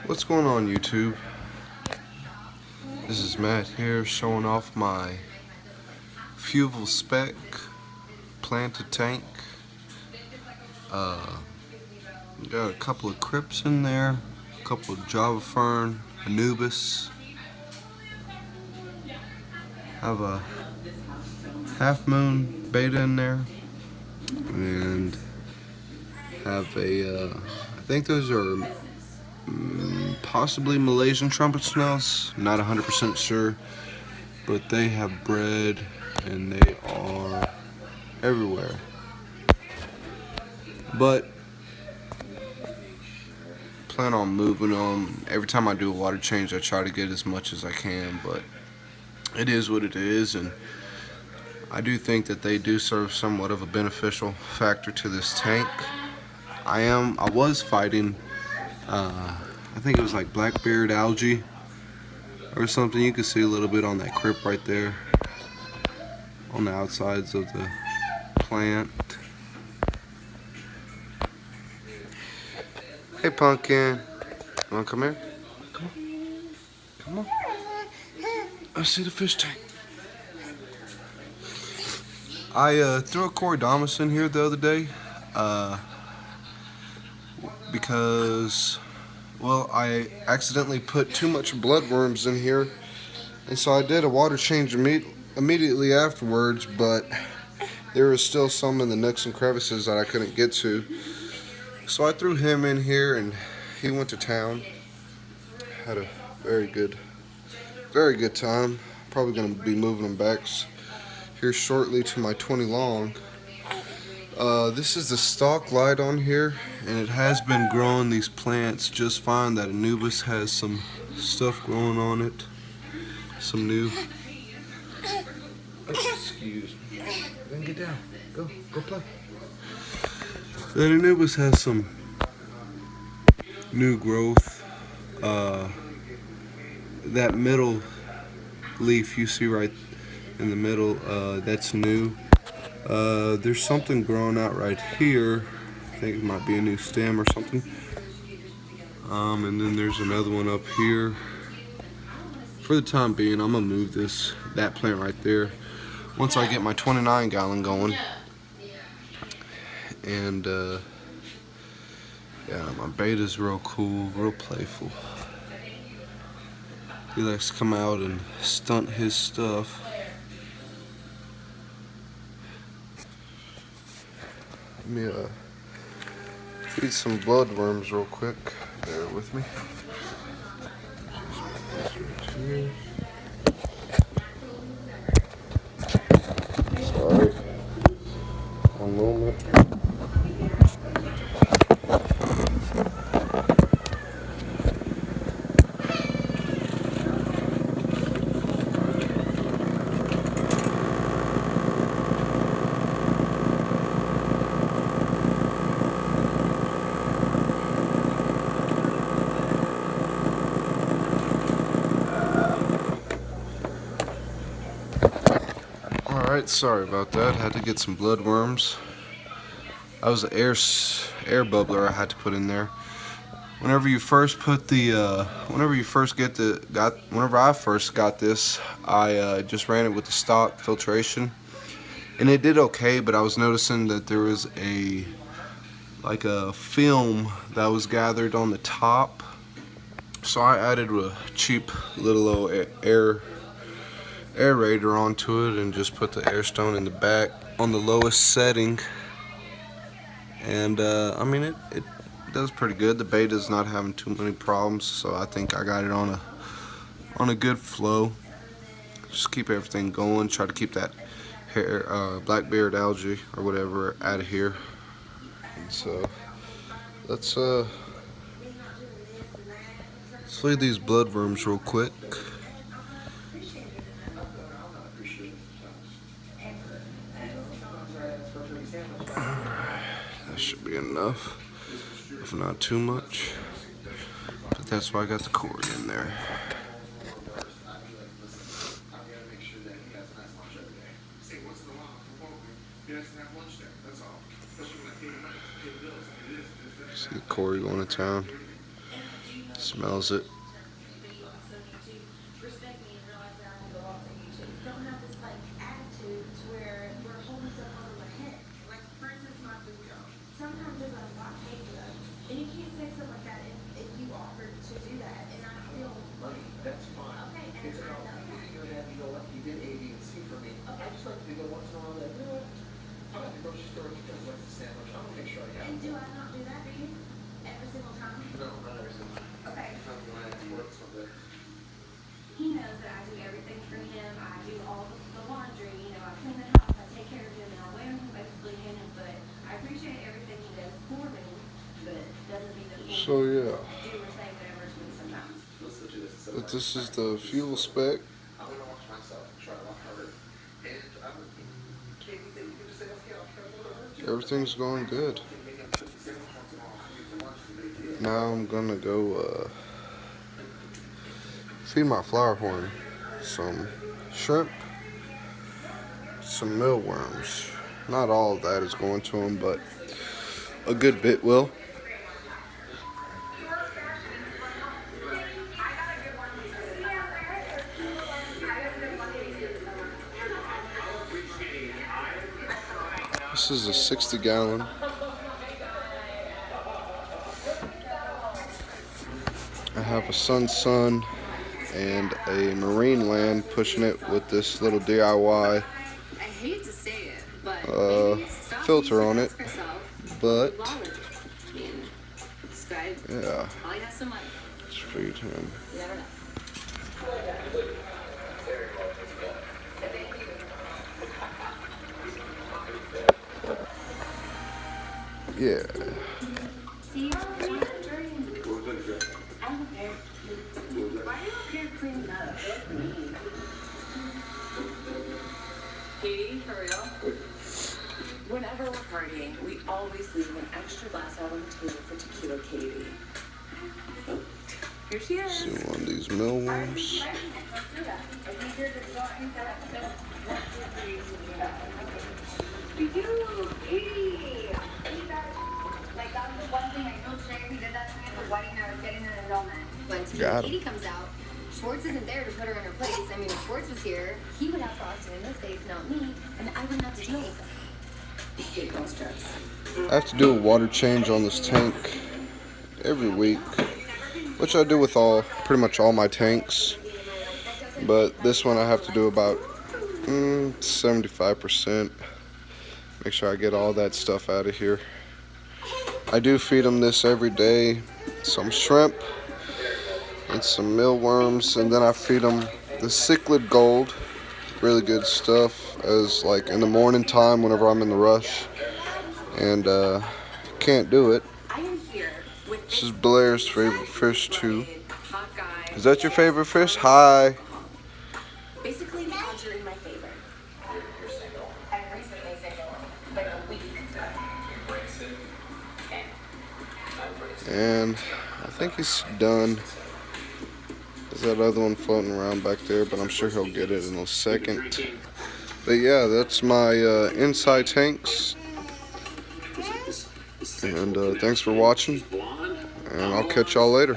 What's going on, YouTube? This is Matt here showing off my fluval Spec planted tank. Got a couple of crypts in there, a couple of Java Fern, Anubis. Have a half moon Betta in there, and have a I think those are possibly Malaysian trumpet snails, not 100% sure, but they have bred and they are everywhere. But plan on moving them. Every time I do a water change, I try to get as much as I can, but it is what it is, and I do think that they do serve somewhat of a beneficial factor to this tank. I was fighting I think it was like black-beard algae or something. You can see a little bit on that crypt right there on the outsides of the plant. Hey Pumpkin, you wanna come here? Come on, come on. Let's see the fish tank. I threw a Corydamus in here the other day because, well, I accidentally put too much bloodworms in here, and so I did a water change immediately afterwards, but there was still some in the nooks and crevices that I couldn't get to. So I threw him in here and he went to town. Had a very good time. Probably going to be moving him back here shortly to my 20 long. This is the stalk light on here, and it has been growing these plants just fine. That Anubis has some stuff growing on it. Some new. Excuse me. Then get down. Go play. That Anubis has some new growth. That middle leaf you see right in the middle, that's new. There's something growing out right here. I think it might be a new stem or something. And then there's another one up here. For the time being, I'm gonna move that plant right there once I get my 29 gallon going. And yeah, my Betta's real cool, real playful. He likes to come out and stunt his stuff. Let me feed some bloodworms real quick. Bear with me. Sorry. One moment. Alright, sorry about that. Had to get some bloodworms. That was an air bubbler I had to put in there. Whenever I first got this, I just ran it with the stock filtration, and it did okay. But I was noticing that there was a film that was gathered on the top, so I added a cheap little old aerator onto it and just put the air stone in the back on the lowest setting, and I mean it does pretty good. The Betta's not having too many problems, so I think I got it on a good flow. Just keep everything going, try to keep that black-beard algae or whatever out of here. And so let's feed these bloodworms real quick. That should be enough, if not too much. But that's why I got the Cory in there. See the Cory going to town. Smells it. He knows that I do everything for him. I do all the laundry, I clean the house, I take care of him, and I wear him basically hand and foot. I appreciate everything he does for me, but doesn't mean that he So yeah, do or say whatever to me sometimes. but this is the fuel spec. Everything's going good. Now I'm gonna go feed my flower horn some shrimp, some mealworms. Not all of that is going to him, but a good bit will. This is a 60-gallon. I have a Sun and a Marine Land pushing it with this little DIY I hate to say it, but filter on it, but yeah, let's feed him. Yeah. See, I'm okay. Why are you up here cleaning up? Katie, for real? Whenever we're partying, we always leave an extra glass out on the table for tequila Katie. Here she is. See one of these mealworms. Katie! Like, that was the one thing I know today. We did that to me at the wedding. I was getting an annulment. When Katie comes out, Schwartz isn't there to put her in her place. I mean, if Schwartz was here, he would have frosting in his face, not me, and I wouldn't have to deal with it. I hate girl stress. I have to do a water change on this tank every week, which I do with pretty much all my tanks. But this one I have to do about 75%. Make sure I get all that stuff out of here. I do feed them this every day, some shrimp and some mealworms, and then I feed them the cichlid gold, really good stuff, as like in the morning time whenever I'm in the rush and can't do it. This is Blair's favorite fish too. Is that your favorite fish? Hi. Basically, the odds are in my favor. I'm recently single, like a week. And I think he's done. There's that other one floating around back there, but I'm sure he'll get it in a second. But yeah, that's my inside tanks. And thanks for watching, and I'll catch y'all later.